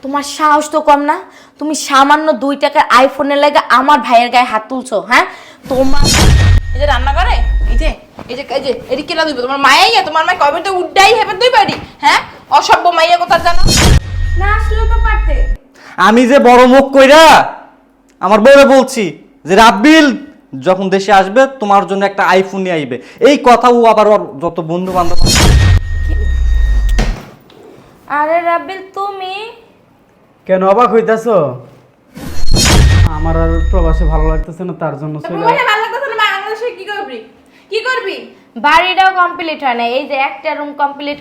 তোমার সাহস তো কম না? তুমি সামান্য 2 টাকার আইফোনের লাগে আমার ভাইয়ের গায়ে হাত তুলছো, হ্যাঁ? তোমার এই যে রান্না করে এটি কেনা দিবে তোমার মায়াই, তোমার মাই কবে তো উড্ডাই হবে দুই বাড়ি, হ্যাঁ? অসভ্য মাইয়া কথা জানো না, আসলেও তো পারতে। আমি যে বড় মুখ কইরা আমার বউরে বলছি যে রাব্বিল যখন দেশে আসবে তোমার জন্য একটা আইফোন নিয়ে আসবে, এই কথা ও আবার ওর যত বন্ধু বান্ধব। আরে রাব্বিল তুমি কেন অবাক হইতাছো? আমার আর প্রবাসে ভালো লাগতেছে না, তার জন্য চলে তোমার ভালো লাগতেছে না, বাংলাদেশে কি করবি? কি করবি? বাড়িটাও কমপ্লিট হয় না, এই যে একটা রুম কমপ্লিট।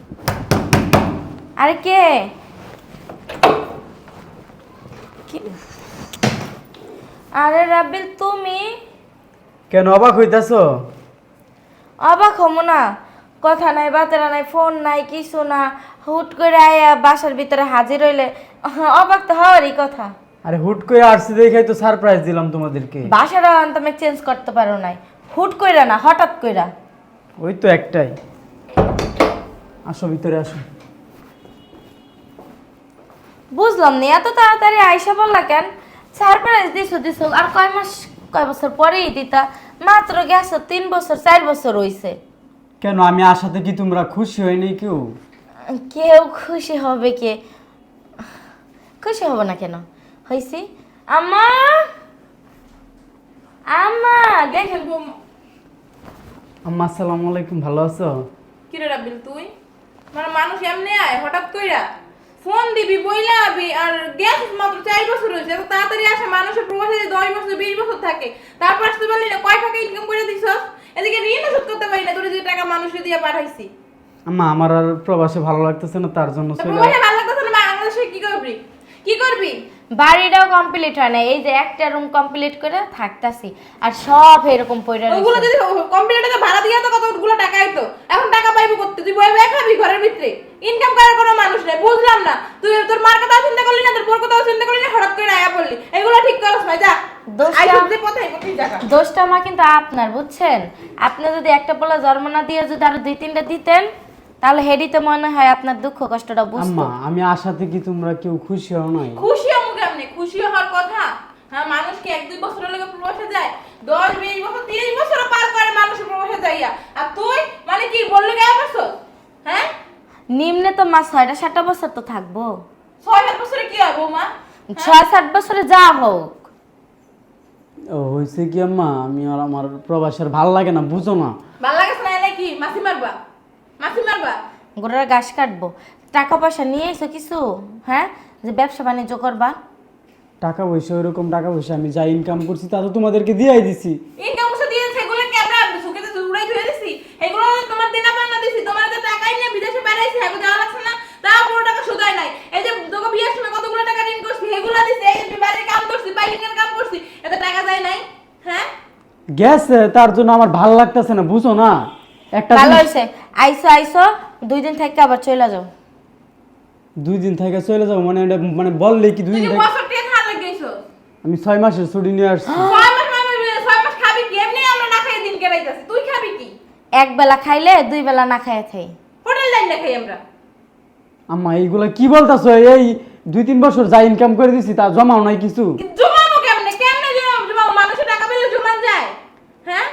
আরে কে আরে রাব্বিল তুমি কেন অবাক হইতাছো? অবাক হমো না, কথা নাই বাতেরা নাই, ফোন নাই, কিছু না, হুট করে আয়া বাসার ভিতরে হাজির হইলে অবাক তো হওয়ারই কথা। আরে হুট করে আসছি দেখাই তো সারপ্রাইজ দিলাম তোমাদেরকে। বাসাটা তুমি চেঞ্জ করতে পারো নাই, হুট কইরা না হঠাৎ কইরা। ওই তো একটাই, আসো ভিতরে আসো। বুঝলাম না এত তাড়াতাড়ি আইসা বললা কেন? সারপ্রাইজ দিছো আর কয় বছর পরেই দিতা, মাত্র গেছো 3 বছর 4 বছর হইছে। কেন আমি আসাতে কি তোমরা খুশি হয়নি কেউ? কেউ খুশি হবে কে? খুশি হব না কেন? হইছি আম্মা আম্মা দেখেন। আম্মা আসসালামু আলাইকুম, ভালো আছো? কি রে রাব্বিল তুই? মানে মানুষ এমনি আয় হঠাৎ কইরা ফোন দিবি বইলা আবি, আর গ্যাস মাত্র 4 বছর হইছে, এত তাড়াতাড়ি আসে মানুষের প্রবাসে 10 বছর 20 বছর থাকে, তারপর আসতে পারলি না? কয় টাকা ইনকাম করে দিছস? এদিকে ঋণ শোধ করতে পারি না, তোর যে টাকা মানুষকে দিয়ে পাঠাইছি। আম্মা আমার আর প্রবাসে ভালো লাগতেছে না, তার জন্য চলে প্রবাসে ভালো লাগতেছে না, বাংলাদেশে কি করবি? কি করবি? বাড়িটাও কমপ্লিট হয় না, এই যে একটা রুম কমপ্লিট করে থাকতাছি আর সব এরকম পয়রা ওগুলো রইছে। যদি কম্পিউটারে ভাড়া দিয়া তো কতগুলো টাকা আইতো, এখন টাকা পাইবো করতে? তুই বই বই খাবি ঘরের ভিতরে, ইনকাম করার কোনো মানুষ নেই। বুঝলাম না, তুই তোর মার কথা চিন্তা করলি না, তোর বোর কথা চিন্তা করলি না, হঠাৎ করে আয়া পড়লি। এগুলো ঠিক করছ না, যা দোষটা আমার কিন্তু আপনার, বুঝছেন? আপনি যদি একটা পোলা জন্ম না দিয়ে যদি আরো 2-3টা দিতেন, তাহলে হেডিতে মনে হয় আপনার দুঃখ কষ্টটা বুঝতো। আম্মা আমি আসাতে কি তোমরা কেউ খুশি হও নাই? খুশি হবো কেমনে? খুশি হওয়ার কথা? হ্যাঁ, মানুষ কি 1-2 বছরের লাগে প্রবাসে যায়? 10-20 বছর 30 বছর পার করে মানুষ প্রবাসে যাইয়া, আর তুই মানে কি বললি গায়ে বছর? হ্যাঁ, নিম্নে তো মা 6-7 বছর তো থাকবো। 6-7 বছরে কি হয় বৌমা? 6-7 বছরে যা হোক। ও হয়েছে কি আম্মা, আমি আর আমার প্রবাসের ভাল লাগে না, বুঝো না? ভাল লাগে না নাকি? মাসি মারবা? মাসি মারবা? গোড়ার ঘাস কাটবো। টাকা পয়সা নিয়ে এসো কিছু, হ্যাঁ, যে ব্যবসা বাণিজ্য করবা? টাকা পয়সা ওইরকম টাকা পয়সা আমি যা ইনকাম করছি তা তো তোমাদেরকে দিয়েই দিছি। ইনকাম করতে দিয়ে সেগুলো কি আমরা সুখেতে উড়াই ধরে দিছি? এগুলো তোমার দেনা পাওনা দিছি, তোমার তো টাকাই নিয়ে বিদেশে বেড়াইছি, এখন যাওয়া লাগছে না, তাও পুরো টাকা সুদাই নাই। এই যে তোকে বিয়ের সময় কতগুলো টাকা ঋণ করছি, এগুলো দিছি, এই যে বাড়ির কাম করছি, বাইলিংয়ের কাম করছি, এত টাকা যায় নাই? হ্যাঁ, গেছে, তার জন্য আমার ভাল লাগতেছে না, বুঝো না? একটা ভালো হয়েছে, আইসো 2 দিন থেকে আবার চলে যাও। 2 দিন থেকে চলে যাবো মানে এটা মানে বললে কি 2 তুই দিন কি থেকে? বছর টিয়া খাওয়া লাগিয়েছো? আমি 6 মাসের ছুটি নিয়ে আসছি। 6 মাস খাবি কি? এমনি আমরা না খাইয়ে দিন কেটাইতেছি, তুই খাবি কি? এক বেলা খাইলে 2 বেলা না খাইয়ে থাই। হোটেল লাইন না খাই আমরা। আম্মা এইগুলা কি বলতাছো? এই 2-3 বছর যা ইনকাম করে দিছি তা জমাও নাই কিছু। জমানো কেমনে? কেমনে জমাবো? মানুষের টাকা পেলে জমান যায়? হ্যাঁ,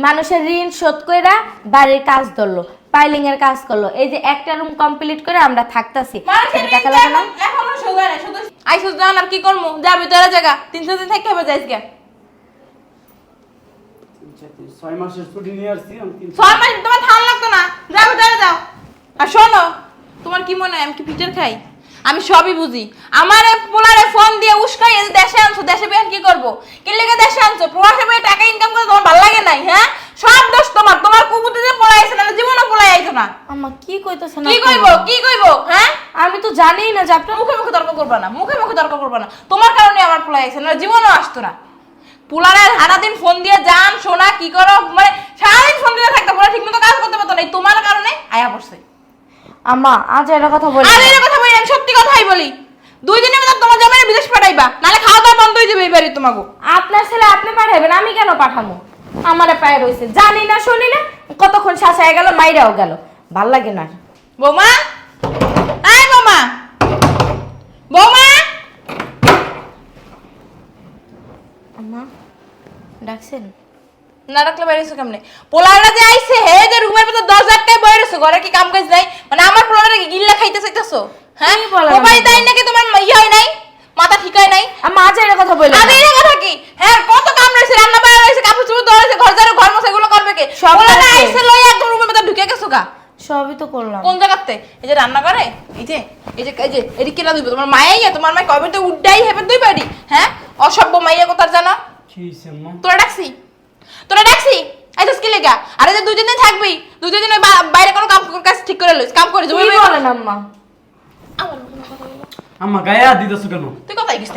মানুষের ঋণ শোধ কইরা বাড়ির কাজ ধরলো, পাইলিং এর কাজ করলো, এই যে একটা রুম কমপ্লিট করে আমরা থাকতাছি, মানুষের টাকা ঋণ লাগে না? এখনো শোধ হয় না, শুধু আইসুস জান আর কি করমু? যাবি তোরা জায়গা 300 দিন থেকে হবে যাইস গে। 6 মাসের ছুটি নিয়ে আসছি আমি 6 মাস তোমার ঠান্ডা লাগতো না? যাবি তোরা যাও। আর শোনো, তোমার কি মনে হয় আমি কি পিটার খাই? আমি সবই বুঝি। আমার পোলারে ফোন দিয়ে উস্কাই এই দেশে আনছো, দেশে বের কি করব? কি লেগে দেশে আনছো? প্রবাসে বসে টাকা ইনকাম করে তোমার ভালো লাগে নাই? হ্যাঁ, সব দোষ তোমার। তোমার কুকুরতে পোলাই আইছে না, জীবনও পোলাই আইছো না। আম্মা কি কইতাছেন? কি কইবো? কি কইবো? হ্যাঁ, আমি তো জানিই না যে আপনার মুখে মুখে তর্ক করবা না, মুখে মুখে তর্ক করবা না। তোমার কারণে আমার পোলাই আইছে না, জীবনও আসতো না। পোলারে সারাদিন ফোন দিয়ে যান সোনা কি করো, মানে সারাদিন ফোন দিয়ে থাকতে পোলা ঠিক মতো কাজ করতে পারতো না, তোমার কারণে আয়া পড়ছে। আম্মা আজ এর কথা বলি আর এর কথা বলি, আমি সত্যি কথাই বলি। 2 দিনের মধ্যে তোমার জামাইরে বিদেশ পাঠাইবা, নালে খাওয়া দাওয়া বন্ধ হয়ে যাবে এই বাড়ি তোমাগো। আপনার ছেলে আপনি পাঠাবেন, আমি কেন পাঠামো? আমারে পায়ে রইছে, জানি না শুনি না, কতক্ষণ শাসায় গেল, মাইরাও গেল, ভাল লাগে না। বৌমা, আয় বৌমা, বৌমা। ডাকছেন? না ডাকলে বাইরেছো কেমনে? পোলারা যে আইছে হে যে রুমের ভিতর দরজা আটকায় বাইরেছো, ঘরে কি কাম কাজ নাই? মানে আমার পোলারা কি গিল্লা খাইতে চাইতেছো? হ্যাঁ কি বলেন মোবাইল আম্মা? তাই নাকি তোমার ইয়ে হয় নাই, মাথা ঠিক হয় নাই? আম্মা আজ এর কথা বললেন আরে এই কথা কি? হ্যাঁ কত কাম রইছে, রান্না বান্না রইছে, কাপড় চোপড় ধোয়া রইছে, ঘর ঝাড়ু ঘর মোছা এগুলো করবে কে? সব পোলারা আছে। আইছে লই একদম রুমের ভিতর ঢুকে গেছো গা। সবই তো করলাম। কোন জায়গাতে? এই যে রান্না করে, এই যে এডি কেলা দিবে তোমার মায়াই, তোমার মাই কবে তো উড্ডাই হেবে দুই বাড়ি। হ্যাঁ অসভ্য মাইয়া কথা জানো? কি হইছে আম্মা? তোরা ডাকছি আইছস কি লেগা? আরে যে দুই দিন থাকবি, দুই দিন ওই বাইরে কোনো কাজ ঠিক করে লইস, কাম করে কি জমি বলেন আম্মা? আম্মা গায়ে হাত দিতেছো কেন? তুই কোথায় গেছিস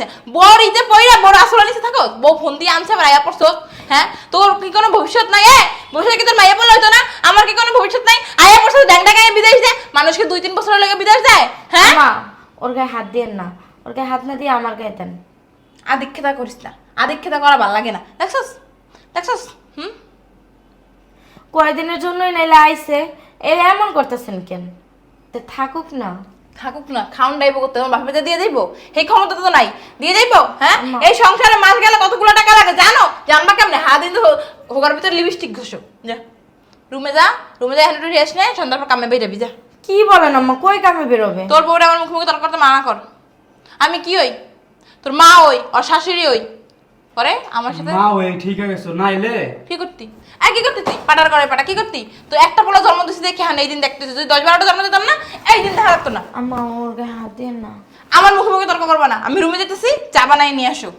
না বড় ইতে পয়রা বড় আসল নিচে থাকো, বউ ফোন দিয়ে আনছে আমার আয়া পড়ছস। হ্যাঁ তোর কি কোনো ভবিষ্যৎ নাই? ভবিষ্যৎ কি তোর মাইয়া বলা হইতো না? আমার কি কোনো ভবিষ্যৎ নাই? আয়া পড়ছস ড্যাং ড্যাং বিদেশ যায়, মানুষকে 2-3 বছরের লাগে বিদেশ যায়। হ্যাঁ আম্মা ওর গায়ে হাত দিয়েন না, ওর গায়ে হাত না দিয়ে আমার গায়ে দেন। আদিক্ষেতা করিস না, আদিক্ষেতা করা ভালো লাগে না। দেখছস কয়দিনের জন্যই নাইলে আইছে, এমন করতেছেন কেন? তো থাকুক না। থাকুক না, খাউন ডাইবো করতে তোমার বাপে দিয়ে যাইবো, সেই ক্ষমতা তো নাই, দিয়ে যাইবো? হ্যাঁ মা। এই সংসারে মাস গেলে কতগুলো টাকা লাগে জানো? জানবা কেমনে? হাত দিন হোগার ভিতরে লিপস্টিক ঘষো। যা রুমে যা হ্যান্ড টু রেস্ট নে, সন্ধ্যার পর কামে বেরোবি যা। কি বলেন আম্মা? কই কামে বেরোবে? তোর বউরে আমার মুখে তর্ক করতে মানা কর। আমি কি হই? তোর মা হই, ওর শাশুড়ি হই, পরে আমার সাথে মা ওই ঠিক হয়ে গেছো নাইলে কি করতি? কি করতি তুই? পাটার করে পাটা কি করতি? তো একটা পোলা জন্ম দিছি দেখে হ্যাঁ এই দিন দেখতেছি, যদি 10-12টা জন্ম দিতাম না এই দিন দেখা লাগতো না। আম্মা ওর গায়ে হাত দিয়েন না। আমার মুখে তর্ক করবা না, আমি রুমে যেতেছি, চা বানাই নিয়ে আসো।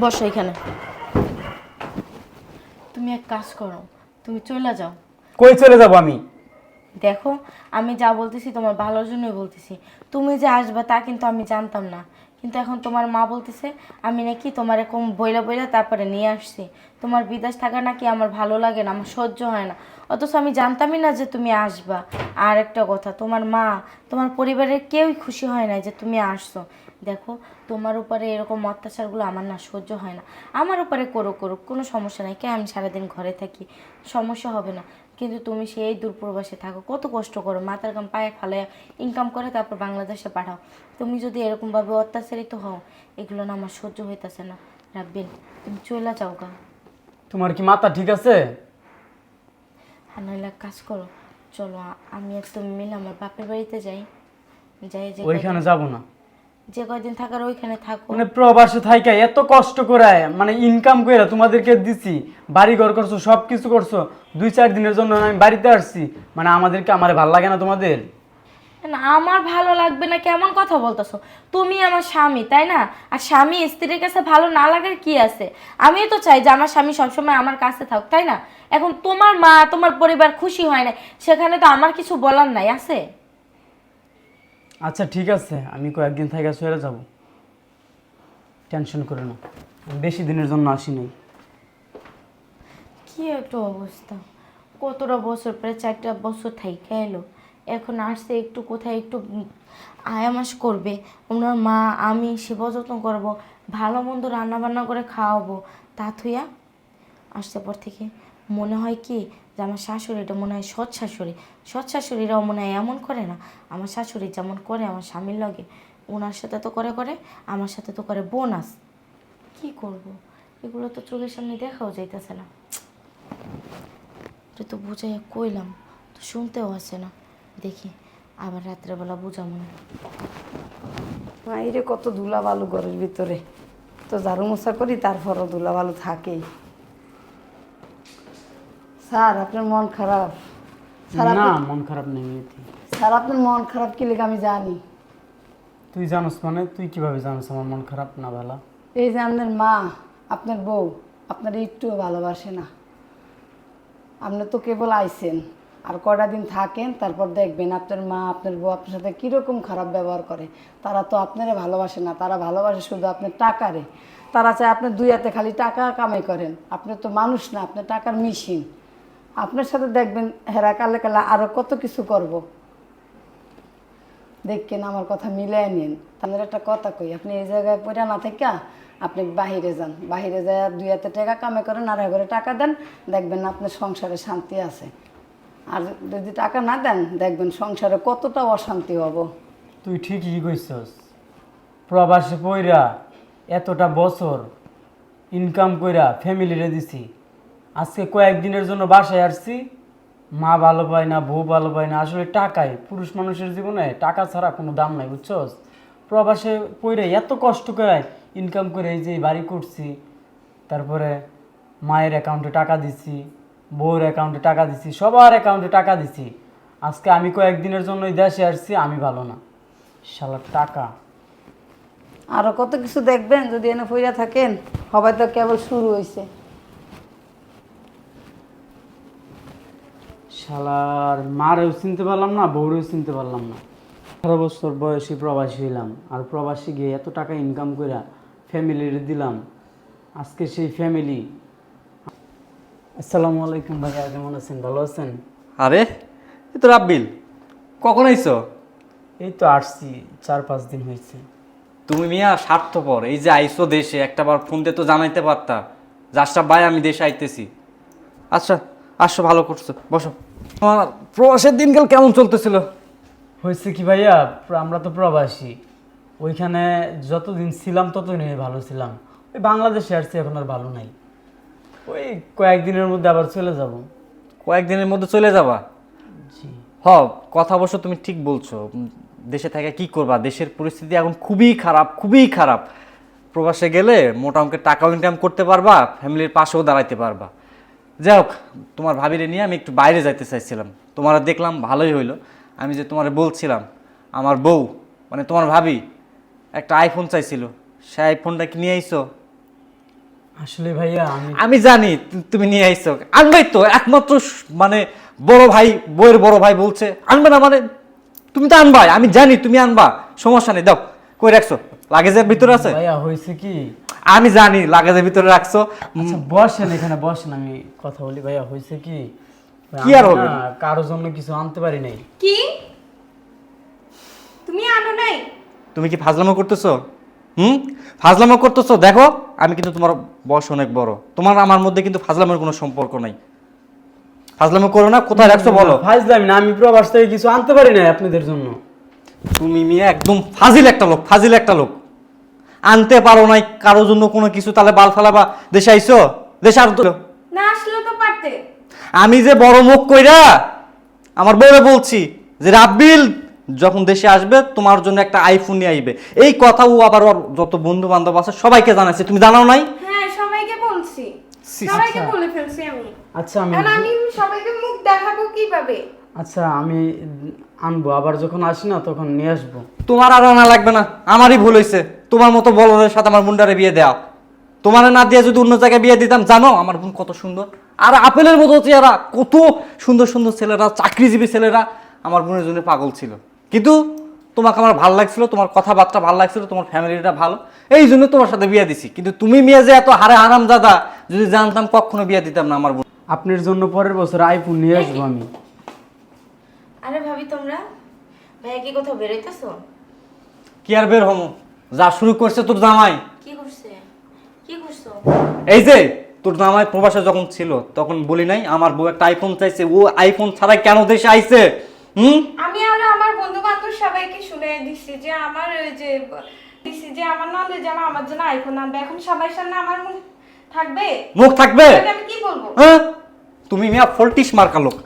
বসো এখানে। তুমি এক কাজ করো, তুমি চলে যাও। কই চলে যাব আমি? দেখো আমি যা বলতেছি তোমার ভালোর জন্যই বলতেছি। তুমি যে আসবা তা কিন্তু আমি জানতাম না, কিন্তু এখন তোমার মা বলতেছে আমি নাকি তোমার এরকম বইলা বইলা তারপরে নিয়ে আসছি। তোমার বিদেশ থাকা নাকি আমার ভালো লাগে না, আমার সহ্য হয় না, অথচ আমি জানতামই না যে তুমি আসবা। আর একটা কথা, তোমার মা তোমার পরিবারের কেউই খুশি হয় না যে তুমি আসছো। দেখো তোমার উপরে এরকম অত্যাচারগুলো আমার না সহ্য হয় না। আমার উপরে করুক কোনো সমস্যা নাই, কে আমি সারাদিন ঘরে থাকি, সমস্যা হবে না। কিন্তু তুমি সেই দূরপ্রবাসে থাকো, কত কষ্ট করো, মাথার গাম পায়ে ফালাইয়া ইনকাম করে তারপর বাংলাদেশে পাঠাও। তুমি যদি এরকমভাবে অত্যাচারিত হও, এগুলো না আমার সহ্য হইতেছে না। রাখবেন, তুমি চলে যাও গা। তোমার কি মাথা ঠিক আছে? আর নইলে এক কাজ করো, চলো আমি আর তুমি মিলে আমার বাপের বাড়িতে যাই, যে ওইখানে যাব না। যে কয়দিন থাকার ওইখানে থাকো। মানে প্রবাসে থাইকা এত কষ্ট করে মানে ইনকাম কইরা তোমাদেরকে দিছি, বাড়ি ঘর করছো, সব কিছু করছো, 2-4 দিনের জন্য আমি বাড়িতে আসছি, মানে আমারে ভালো লাগে না তোমাদের? না আমার ভালো লাগবে না, কেমন কথা বলতেছো? তুমি আমার স্বামী তাই না? আর স্বামী স্ত্রীর কাছে ভালো না লাগার কি আছে? আমিও তো চাই যে আমার স্বামী সবসময় আমার কাছে থাক, তাই না? এখন তোমার মা তোমার পরিবার খুশি হয় না, সেখানে তো আমার কিছু বলার নাই আছে। আচ্ছা ঠিক আছে, আমি কয়েকদিন থাইকা চলে যাব, টেনশন করে না, আমি বেশি দিনের জন্য আসি নাই। কি একটা অবস্থা, কতটা বছর, প্রায় 4টা বছর থাইকা এলো, এখন আসছে একটু কোথায় একটু আয়ামাস করবে, ওনার মা আমি সেবা যত্ন করবো, ভালো মন্দ রান্না বান্না করে খাওয়াবো, তা থুইয়া আসতে পর থেকে মনে হয় কি যে আমার শাশুড়িটা মনে হয় সৎ শাশুড়ি, সৎ শাশুড়িরাও মনে হয় এমন করে না। আমার শাশুড়ি যেমন করে আমার স্বামীর লগে, ওনার সাথে তো করে আমার সাথে তো করে বোনাস। কি করব, এগুলো তো চোখের সামনে দেখাও যাইতেছে না। তুই তো বুঝাই কইলাম, তো শুনতেও আসে না। দেখি আবার রাত্রেবেলা বুঝাবো না। মাইরে কত ধুলা বালু ঘরের ভিতরে, তো ঝাড়ু মোছা করি তারপরও ধুলা বালু থাকেই। স্যার আপনার মন খারাপ? স্যার না আপনি- মন খারাপ নেই মেয়েটি। স্যার আপনার মন খারাপ কি লেগে আমি জানি। তুই জানোস মানে? তুই কিভাবে জানোস আমার মন খারাপ না ভালো? এই যে আপনার মা আপনার বউ আপনার একটুও ভালোবাসে না। আপনি তো কেবল আইছেন, আর কয়টা দিন থাকেন, তারপর দেখবেন আপনার মা আপনার বউ আপনার সাথে কীরকম খারাপ ব্যবহার করে। তারা তো আপনারে ভালোবাসে না, তারা ভালোবাসে শুধু আপনার টাকারে। তারা চায় আপনার দুই হাতে খালি টাকা কামাই করেন। আপনি তো মানুষ না, আপনার টাকার মেশিন। আপনার সাথে দেখবেন হেরা কালে কালে আরও কত কিছু করব। দেখেন আমার কথা মিলাই নিন। তাদের একটা কথা কই, আপনি এই জায়গায় পড়ে না থেকে আপনি বাহিরে যান, বাহিরে যায় 2 হাতে টাকা কামাই করেন, আর ঘরে টাকা দেন, দেখবেন আপনার সংসারে শান্তি আছে। আর যদি টাকা না দেন দেখবেন সংসারে কতটা অশান্তি হব। তুই ঠিকই কইছস, প্রবাসে পইরা এতটা বছর ইনকাম কইরা ফ্যামিলিরে দিছি, আজকে কয়েকদিনের জন্য বাসায় আসছি, মা ভালো পায় না, বউ ভালো পায় না। আসলে টাকাই, পুরুষ মানুষের জীবনে টাকা ছাড়া কোনো দাম নাই, বুঝছস? প্রবাসে পইরে এত কষ্ট করে ইনকাম করে এই যে এই বাড়ি করছি, তারপরে মায়ের অ্যাকাউন্টে টাকা দিছি, বউর অ্যাকাউন্টে টাকা দিছি, সবার অ্যাকাউন্টে টাকা দিছি। আজকে আমি কয়েকদিনের জন্য এই দেশে আসছি, আমি ভালো না। শালার টাকা। আরো কত কিছু দেখবেন যদি এনে ফইরা থাকেন, সবাই তো কেবল শুরু হয়েছে। শালার মারেও চিনতে পারলাম না, বউরেও চিনতে পারলাম না। 18 বছর বয়সী প্রবাসী হইলাম, আর প্রবাসী গিয়ে এত টাকা ইনকাম করে ফ্যামিলির দিলাম। আজকে সেই ফ্যামিলি। আসসালামু আলাইকুম ভাইয়া, কেমন আছেন? ভালো আছেন? আরে এ তো রাব্বিল, কখন আইছো? এই তো আসছি, 4-5 দিন হয়েছে। তুমি মিয়া স্বার্থপর, এই যে আইসো দেশে একটাবার ফোন দিয়ে তো জানাইতে পারতা যে আশরাফ ভাই আমি দেশে আইতেছি। আচ্ছা আসো, ভালো করছো, বসো। তোমার প্রবাসের দিনকাল কেমন চলতেছিল? হয়েছে কি ভাইয়া, আমরা তো প্রবাসী, ওইখানে যতদিন ছিলাম ততদিনই ভালো ছিলাম। ওই বাংলাদেশে আসছি, এখন আর ভালো নাই। ওই কয়েকদিনের মধ্যে আবার চলে যাব। কয়েকদিনের মধ্যে চলে যাবা? জি। হ, কথা অবশ্য তুমি ঠিক বলছো। দেশে থেকে কি করবা, দেশের পরিস্থিতি এখন খুবই খারাপ, খুবই খারাপ। প্রবাসে গেলে মোটা অঙ্কের টাকাও ইনকাম করতে পারবা, ফ্যামিলির পাশেও দাঁড়াইতে পারবা। যাই হোক, তোমার ভাবিরে নিয়ে আমি একটু বাইরে যাইতে চাইছিলাম, তোমার দেখলাম ভালোই হইলো। আমি যে তোমার বলছিলাম, আমার বউ মানে তোমার ভাবি একটা আইফোন চাইছিল, সে আইফোনটা কি নিয়ে আইছো? আসলে ভাইয়া আমি জানি তুমি নিয়ে আইছো, আনবাই তো, একমাত্র মানে বড় ভাই, বউয়ের বড় ভাই বলছে আনবে না, মানে তুমি তো আনবাই, আমি জানি তুমি আনবা, সমস্যা নেই। দাও, কই রাখছো? লাগেজের ভিতরে আছে? ভাইয়া হয়েছে কি, আমি জানি লাগেজের ভিতরে রাখছো। আচ্ছা বসেন, এখানে বসেন, আমি কথা বলি। ভাইয়া হয়েছে কি, কি আর হবে? কারোর জন্য কিছু আনতে পারি নাই। কি তুমি আনো নাই? তুমি কি ফাজলামো করতেছো? ফাজলামো করতেছো? দেখো আমি কিন্তু তোমার বয়স অনেক বড়, তোমার আমার মধ্যে কিন্তু ফাজলামের কোনো সম্পর্ক নাই। ফাজলামো করো না, কোথায় রাখছো বলো। ফাজলামি না, আমি প্রবাস থেকে কিছু আনতে পারি নাই আপনাদের জন্য। তুমি মিয়া একদম ফাজিল একটা লোক, ফাজিল একটা লোক। আনতে পারো নাই কারোর জন্য কোনো কিছু, তাহলে বাল ফালাবা? দেশে আইছো, দেশে আর না আসলে তো পারতে। আমি যে বড় মুখ কইরা আমার বউরে বলছি যে রাব্বিল যখন দেশে আসবে তোমার জন্য একটা আইফোন নিয়ে আইবে, এই কথা ও আবার ওর যত বন্ধু বান্ধব আছে সবাইকে জানাইছে, তুমি জানাও নাই? হ্যাঁ সবাইকে বলছি, সি, সবাইকে আচ্ছা। বলে ফেলছি আমি। আচ্ছা এখন আমি সবাইকে মুখ দেখাবো কিভাবে? আচ্ছা আমি আনবো, আবার যখন আসি না তখন নিয়ে আসবো। তোমার আর আনা লাগবে না, আমারই ভুল হয়েছে। তোমার মতো বড়দের সাথে আমার বোনটারে বিয়ে দেওয়া। তোমার না দিয়ে যদি অন্য জায়গায় বিয়ে দিতাম, জানো আমার বোন কত সুন্দর, আর আপেলের মতো চেহারা, কত সুন্দর সুন্দর ছেলেরা, চাকরিজীবী ছেলেরা আমার বোনের জন্য পাগল ছিল। কিন্তু তোমাকে আমার ভালো লাগছিল, তোমার কথাবার্তা ভালো লাগছিল, তোমার ফ্যামিলিটা ভালো, এই জন্য তোমার সাথে বিয়ে দিছি। কিন্তু তুমি মেয়ে যে এত হারে হারামজাদা, যদি জানতাম কখনো বিয়ে দিতাম না আমার বোন। আপনার জন্য পরের বছর আইফোন নিয়ে আসবো আমি। আরে ভাবি তোমরা, ভাইয়া কি কোথাও বেরোইতেছো? কি আর বের হমো, যা শুরু করছে তোর জামাই। কি করছে? কি করছো? এই যে তোর জামাই প্রবাসে যখন ছিল তখন বলি নাই আমার বউ একটা আইফোন চাইছে, ও আইফোন ছাড়া কেন দেশে আইছে? আমি আর আমার বন্ধু বান্ধব সবাইকে শুনে দিচ্ছি যে আমার নন্দের জামা আমার জন্য আইফোন আনবে। এখন সবাই সামনে আমার মুখ থাকবে? মুখ থাকবে? তাহলে আমি কি বলবো? হ্যাঁ, তুমি মিয়া ফল্টিস মার্কা লোক।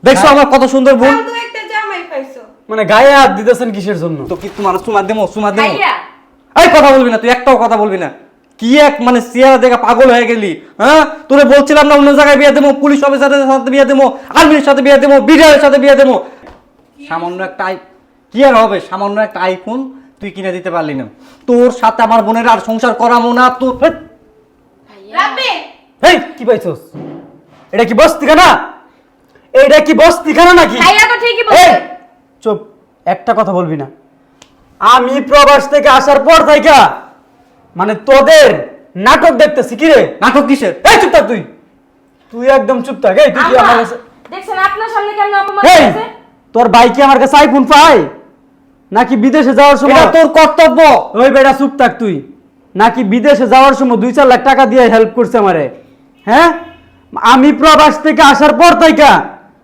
দেখছো আমার কত সুন্দর বোন? তাও তো একটা জামাই পাইছো। মানে গায়ে হাত দিতেছেন কিসের জন্য? তো কি তোমার চুমা দেবো, চুমা দেবো? ভাইয়া এই কথা বলবি না, তুই একটাও কথা বলবি না। কি এক মানে চেহারা দেখা পাগল হয়ে গেলি। হ্যাঁ, তোরে বলছিলাম না অন্য জায়গায় বিয়ে দেবো, পুলিশ অফিসারের সাথে বিয়ে দেবো, আর্মির সাথে বিয়ে দেবো, বিডিআর সাথে বিয়ে দেবো। সামান্য একটা কি আর হবে, সামান্য একটা আইফোন তুই কিনে দিতে পারলি না। তোর সাথে আমার বোনের আর সংসার করাবো না তোর। রাব্বি এই কি পাইছস? এটা কি বস্তিখানা? এইটা কি বস্তিখানা নাকি? ভাইয়া তো ঠিকই এই, বলছে। চুপ, একটা কথা বলবি না। আমি প্রবাস থেকে আসার পর থেকে মানে তোদের নাটক দেখতেছি। কি রে নাটক কিসের? এই চুপ থাক তুই, তুই একদম চুপ থাক। এই তুই কি আমার কাছে, দেখছেন আপনার সামনে কেন অপমান এই করেছে? তোর ভাই কি আমার কাছে আইফোন পায় নাকি বিদেশে যাওয়ার সময়? এটা তোর কর্তব্য। ওই বেটা চুপ থাক তুই। নাকি বিদেশে যাওয়ার সময় 2-4 লাখ টাকা দিয়ে হেল্প করছে আমারে? হ্যাঁ, আমি প্রবাস থেকে আসার পর থেকে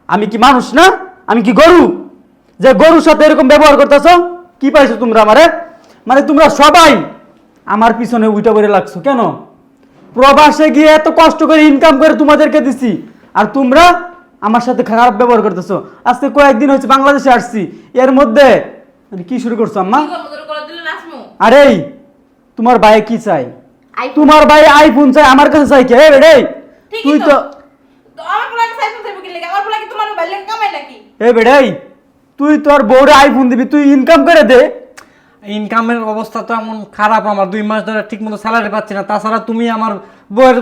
আমি কি মানুষ না? আমি কি গরু যে গরুর সাথে এরকম ব্যবহার করতেছ? কি পাইছো তোমরা আমারে? মানে তোমরা সবাই আমার পিছনে উইটা করে লাগছো কেন? প্রবাসে গিয়ে এত কষ্ট করে ইনকাম করে তোমাদেরকে দিছি, আর তোমরা আমার সাথে খারাপ ব্যবহার করতেছো। আজকে কয়েকদিন হচ্ছে বাংলাদেশে আসছি, এর মধ্যে মানে কি শুরু করছো আম্মা? কি করবো, তোর করে দিলে নাচমু? আরে তোমার ভাই কি চাই? আইফোন। তোমার ভাই আইফোন চাই, আমার কাছে চাই কে রে? ঠিকই তুই তো। তো তো আমার পোলাকে সাইফোন চাইবো কি লাগে? আমার পোলা কি তোমার মোবাইল কামাই নাকি? এ বেড়াই, তুই তোর বউরে আইফোন দিবি, তুই ইনকাম করে দে। ইনকামের অবস্থা তো এমন খারাপ, আমার 2 মাস ধরে ঠিক মতো স্যালারি পাচ্ছি না। তাছাড়া তুমি আমার বউয়ের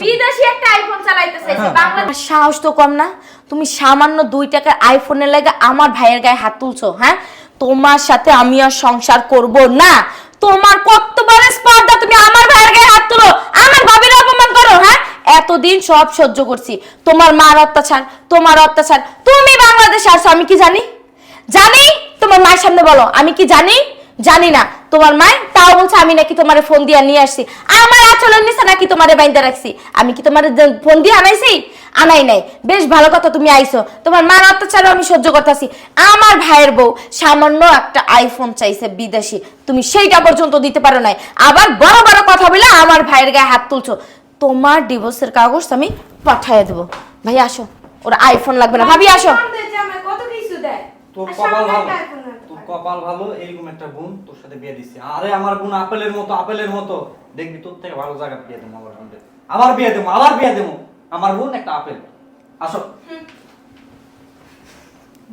বিদেশি একটা আইফোন চালাইতেছে, বাংলাদেশ আর সাহস তো কম না, তুমি সামান্য 2 টাকার আইফোনের লাগে আমার ভাইয়ের গায়ে হাত তুলছো। হ্যাঁ, তোমার সাথে আমি আর সংসার করব না। তোমার কতবার স্পর্ধা, তুমি আমার ভাইয়ের গায়ে হাত তুলো, আমার ভাবির অপমান করো। হ্যাঁ, এতদিন সব সহ্য করছি, তোমার মার অত্যাচার, তোমার অত্যাচার। তুমি বাংলাদেশে আসছো, আমি কি জানি? জানি? তোমার মায়ের সামনে বলো, আমি কি জানি? জানি না। তোমার মা তাও বলছে আমি নাকি তোমারে ফোন দিয়ে নিয়ে আসছি। আমার আচরণ নিছে নাকি তোমারে বাইন্দা রাখছি? আমি কি তোমার ফোন দিয়ে আনাইছি? আনাই নাই। বেশ ভালো কথা, তুমি আইছো। তোমার মার অত্যাচারও আমি সহ্য করতেছি। আমার ভাইয়ের বউ সামান্য একটা আইফোন চাইছে বিদেশি, তুমি সেইটা পর্যন্ত দিতে পারো নাই। আবার বড় বড় কথা বলে আমার ভাইয়ের গায়ে হাত তুলছো। তোমার ডিভোর্সের কাগজ আমি পাঠিয়ে দেবো। ভাই আসো, ওর আইফোন লাগবে না। ভাবি আসো। কত কিছু দেয়। তোর কপাল ভালো, তোর কপাল ভালো, এরকম একটা বোন তোর সাথে বিয়ে দিছি। আরে আমার বোন আপেলের মতো, আপেলের মতো। দেখবি তোর থেকে ভালো জায়গা বিয়ে দেবো আমার বোনকে। আবার বিয়ে দেবো, আবার বিয়ে দেবো। আমার বোন একটা আপেল। আসো।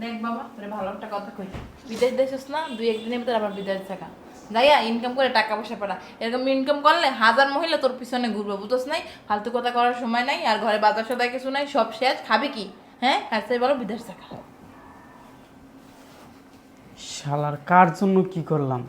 দেখ বাবা, তোরে ভালো একটা কথা কই। বিদেশ দেশস না, 2-1 দিনের ভিতরে আবার বিদেশ থাকা। যাইয়া ইনকাম করে টাকা পয়সা পাড়া। এরকম ইনকাম করলে 1000 মহিলা তোর পিছনে ঘুরবে, বুঝছস নাই? ফালতু কথা করার সময় নাই, আর ঘরে বাজার সদাই কিছু নাই, সব শেষ। খাবি কি? হ্যাঁ, আজকে বলো বিদেশ থাকা। শালার কার জন্য কি করলাম?